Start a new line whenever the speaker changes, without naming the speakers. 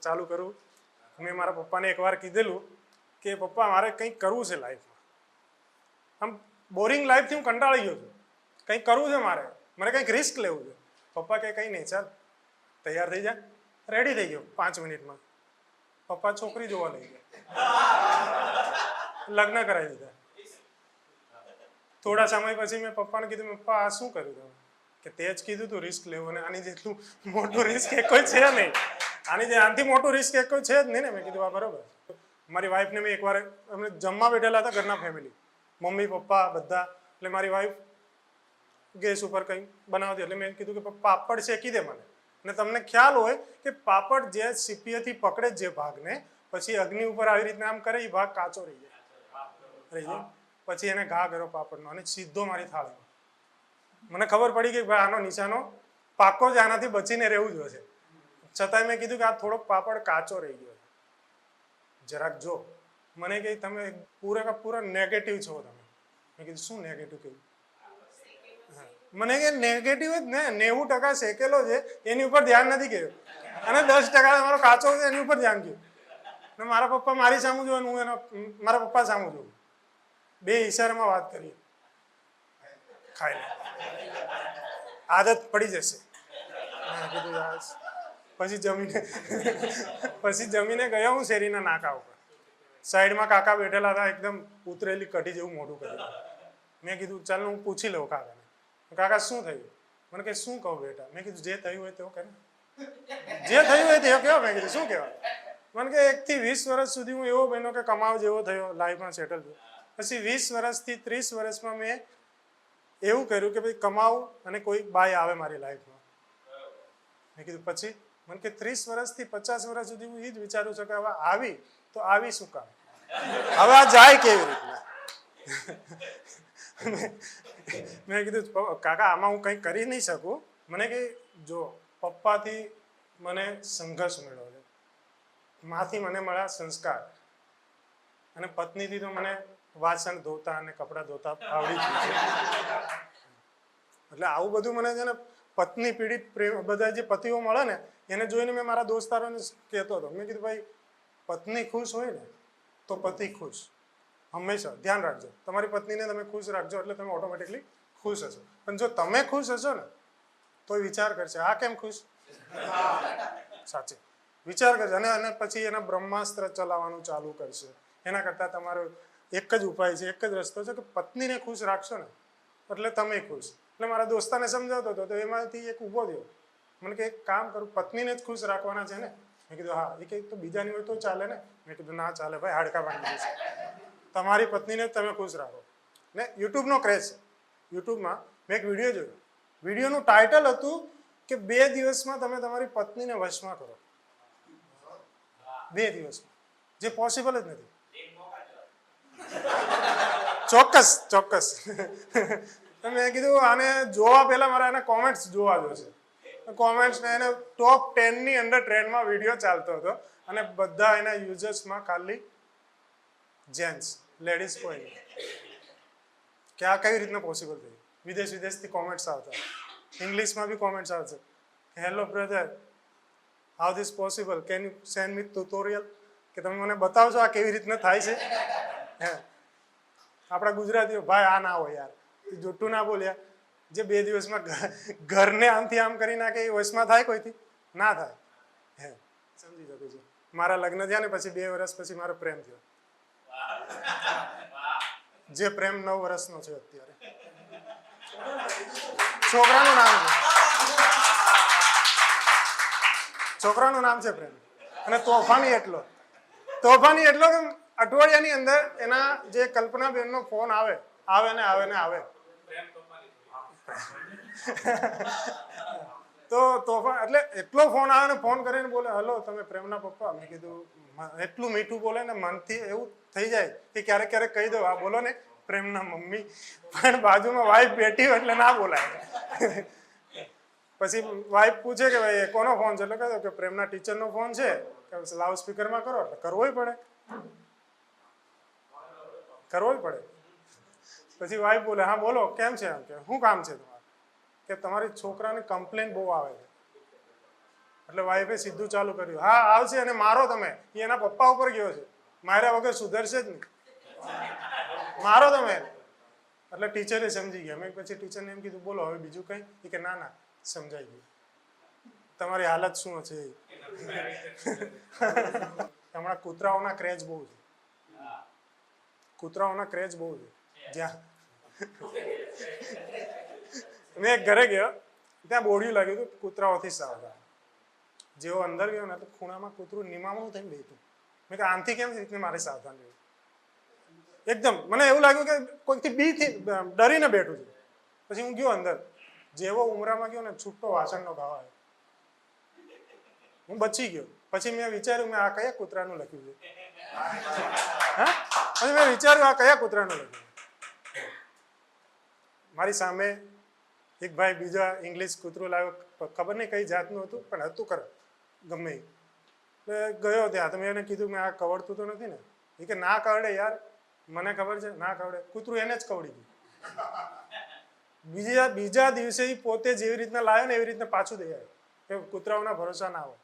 ચાલુ કરું. મેં મારા પપ્પાને એકવાર કીધેલું કે પપ્પા મારે કંઈક કરવું છે લાઈફમાં. આમ બોરિંગ લાઈફથી હું કંટાળી ગયો છું, કંઈક કરવું છે મારે કંઈક રિસ્ક લેવું છે. પપ્પા કે કંઈ નહીં, ચાલ તૈયાર થઈ જા. રેડી થઈ ગયો 5 મિનિટમાં. પપ્પા છોકરી જોવા લઈ ગયા, લગ્ન કરાવી દીધા. થોડા સમય પછી મેં પપ્પાને કીધું, પપ્પા આ શું કર્યું તમે? કે તે જ કીધું તું રિસ્ક લેવું, અને આની જેટલું મોટું રિસ્ક એક કોઈ છે નહીં, આનાથી મોટું રિસ્ક એક કોઈ છે જ નહીં ને. મેં કીધું આ બરોબર. મારી વાઈફને મેં એકવાર અમે જમવા બેઠેલા હતા, ઘરના ફેમિલી, મમ્મી પપ્પા બધા. એટલે મારી વાઈફ ગેસ ઉપર કંઈ બનાવતી, એટલે મેં કીધું કે પાપડ શેકી દે મને. અને તમને ખ્યાલ હોય કે પાપડ જે સીપીએથી પકડે જે ભાગને, પછી અગ્નિ ઉપર આવી રીતના આમ કરે, એ ભાગ કાચો રહી જાય. પછી એને ઘા કર્યો પાપડનો અને સીધો મારી થાળીમાં. મને ખબર પડી કે ભાઈ આનો નિશાનો પાકો જ, આનાથી બચીને રહેવું જોઈએ. છતાંય મેં કીધું કે આ થોડોક પાપડ કાચો રહી ગયો, જરાક જો. મને કે તમે પૂરા નેગેટિવ છો તમે. મેં કીધું શું નેગેટિવ કહ્યું? મને કે નેગેટિવ જ ને, 90% શેકેલો છે એની ઉપર ધ્યાન નથી ગયું, અને 10% મારો કાચો છે એની ઉપર ધ્યાન ગયું. ને મારા પપ્પા મારી સામું જોવે, હું મારા પપ્પા સામું જોઉં. બે ઈશારામાં વાત કરીએ, ખાઈ લે, આદત પડી જશે. પછી જમીને ગયો હું શેરીના નાકા ઉપર. સાઈડમાં કાકા બેઠેલા હતા, એકદમ ઉતરેલી કઢી જેવું મોઢું કર્યું. મેં કીધું ચાલ હું પૂછી લઉં કાકાને, કાકા શું થયું? મને કે શું કહું બેટા? મેં કીધું જે થયું હોય તે કહે, જે થયું હોય તે કહો. મેં કીધું શું કહેવાય? મને કે 1 થી 20 વર્ષ સુધી હું એવો બન્યો કે કમાવ જેવો થયો, લાઈફમાં સેટલ થયો. પછી 20 વર્ષથી 30 વર્ષમાં મેં એવું કર્યું કે ભાઈ કમાવું અને કોઈ બાય આવે મારી લાઈફમાં. મેં કીધું પછી? મને કે 30 વર્ષથી 50 વર્ષ સુધી હું એ જ વિચારું છું કે હવે આવી તો આવી શું કામ, હવે આ જાય કેવી રીતના. મેં કીધું કાકા આમાં હું કંઈ કરી નહીં શકું. મને કે જો પપ્પાથી મને સંઘર્ષ મળ્યો છે, માથી મને મળ્યા સંસ્કાર, અને પત્નીથી તો મને વાસણ ધોતા અને કપડાં ધોતા આવડી ગયું છે. એટલે આવું બધું મને છે ને પત્ની પીડિત બધા જે પતિઓ મળે ને એને જોઈને મેં મારા દોસ્તારોને કહેતો હતો. મેં કીધું ભાઈ પત્ની ખુશ હોય ને તો પતિ ખુશ. હંમેશા ધ્યાન રાખજો, તમારી પત્નીને તમે ખુશ રાખજો એટલે તમે ઓટોમેટિકલી ખુશ હશો. પણ જો તમે ખુશ હશો ને તો વિચાર કરશે આ કેમ ખુશ, સાચી વિચાર કરશે, અને પછી એના બ્રહ્માસ્ત્ર ચલાવવાનું ચાલુ કરશે. એના કરતાં તમારો એક જ ઉપાય છે, એક જ રસ્તો છે કે પત્નીને ખુશ રાખશો ને એટલે તમે ખુશ. એટલે મારા દોસ્તાને સમજાવતો હતો તો એમાંથી એક ઊભો થયો. મને કે એક કામ કરું, પત્નીને જ ખુશ રાખવાના છે ને? મેં કીધું હા. એ કંઈક તો બીજાની હોય તો ચાલે ને? મેં કીધું ના ચાલે ભાઈ, હાડકા ભાંગી જશે. તમારી પત્નીને જ તમે ખુશ રાખો. ને યુટ્યુબનો ક્રેઝ છે. યુટ્યુબમાં મેં એક વિડીયો જોયો. વિડીયોનું ટાઇટલ હતું કે 2 દિવસમાં તમે તમારી પત્નીને વશમાં કરો. 2 દિવસમાં, જે પોસિબલ જ નથી. ચોક્કસ. મેં કીધું આને જોવા પહેલા મારા એના કોમેન્ટ્સ જોવા જોશે. કોમેન્ટ્સ ને એને ટોપ 10 ની અંદર ટ્રેન્ડમાં વિડીયો ચાલતો હતો, અને બધા એના યુઝર્સમાં ખાલી જેન્ટ્સ, લેડીઝ કોઈ નહીં. કે આ કઈ રીતના પોસિબલ થયું? વિદેશથી કોમેન્ટ્સ આવતા, ઇંગ્લિશમાં બી કોમેન્ટ્સ આવશે. Hello brother, how this possible, can you send me tutorial, કે તમે મને બતાવશો આ કેવી રીતના થાય છે. હે આપણા ગુજરાતીઓ ભાઈ આ ના હોય યાર, જુઠ્ઠું ના બોલ્યા. જે 2 દિવસમાં ઘરને આમથી આમ કરી નાખે એ વશમાં થાય કોઈથી? ના થાય. હે સમજી શકું છું. મારા લગ્ન થયા ને પછી 2 વર્ષ પછી મારો પ્રેમ થયો, જે પ્રેમ 9 વર્ષનો છે અત્યારે. છોકરાનું નામ છે પ્રેમ, અને તોફાની એટલો કે અઠવાડિયાની અંદર એના જે કલ્પનાબેનનો ફોન આવે. તો તોફાન એટલે એટલો ફોન આવે ને, ફોન કરીને બોલે હલો તમે પ્રેમના પપ્પા. મેં કીધું એટલું મીઠું બોલે ને મનથી એવું થઈ જાય કે ક્યારેક કહી દો આ બોલો ને પ્રેમના મમ્મી, પણ બાજુમાં વાઈફ બેઠી હોય એટલે ના બોલાય. પછી વાઈફ પૂછે કે ભાઈ કોનો ફોન છે, એટલે કહ્યું કે પ્રેમના ટીચરનો ફોન છે, લાઉડ સ્પીકરમાં કરો. એટલે કરવો પડે. પછી વાઈફ બોલે હા બોલો કેમ છે? એમ કે શું કામ છે તમારે? કે તમારી છોકરાની કમ્પ્લેન બહુ આવે છે. એટલે વાઈફે સીધું ચાલુ કર્યું, હા આવશે અને મારો તમે. એ એના પપ્પા ઉપર ગયો છે, માર્યા વગર સુધરશે જ નહીં, મારો તમે. એટલે ટીચરે સમજી ગયા. મેં પછી ટીચરને એમ કીધું બોલો હવે બીજું કંઈ? એ કે ના ના સમજાઈ ગયું, તમારી હાલત શું છે. હમણાં કૂતરાઓના ક્રેઝ બહુ છે, કૂતરાઓના ક્રેઝ બહુ છે. જ્યાં મેં એક ઘરે ગયો, ત્યાં બોર્ડિયું લાગ્યું હતું કૂતરાઓથી સાવધાન. જેવો અંદર ગયો ને તો ખૂણામાં કૂતરું નિમામણું થઈને બેઠું. મેં કહ્યું આમથી કેમ રીતે મારે સાવધાન રહેવું? એકદમ મને એવું લાગ્યું કે કોઈકથી બીથી ડરીને બેઠું છે. પછી હું ગયો અંદર, જેવો ઉમરામાં ગયો ને છૂટો વાસણનો ભાવ આવ્યો, હું બચી ગયો. પછી મેં વિચાર્યું મેં આ કયા કૂતરાનું લખ્યું છે. હા, પછી મેં વિચાર્યું આ કયા કૂતરાનું લખ્યું. મારી સામે એક ભાઈ બીજા ઇંગ્લિશ કૂતરું લાવ્યો, ખબર નહીં કઈ જાતનું હતું પણ હતું ખરા ગમે એ. ગયો ત્યાં તો મેં એને કીધું મેં આ કવડતું તો નથી ને? એ કે ના કવડે યાર, મને ખબર છે ના કવડે. કૂતરું એને જ કવડી ગયું. બીજા દિવસે પોતે જેવી રીતના લાવ્યો ને એવી રીતના પાછું દઈ આવ્યો. કે કૂતરાઓના ભરોસા ના હોય.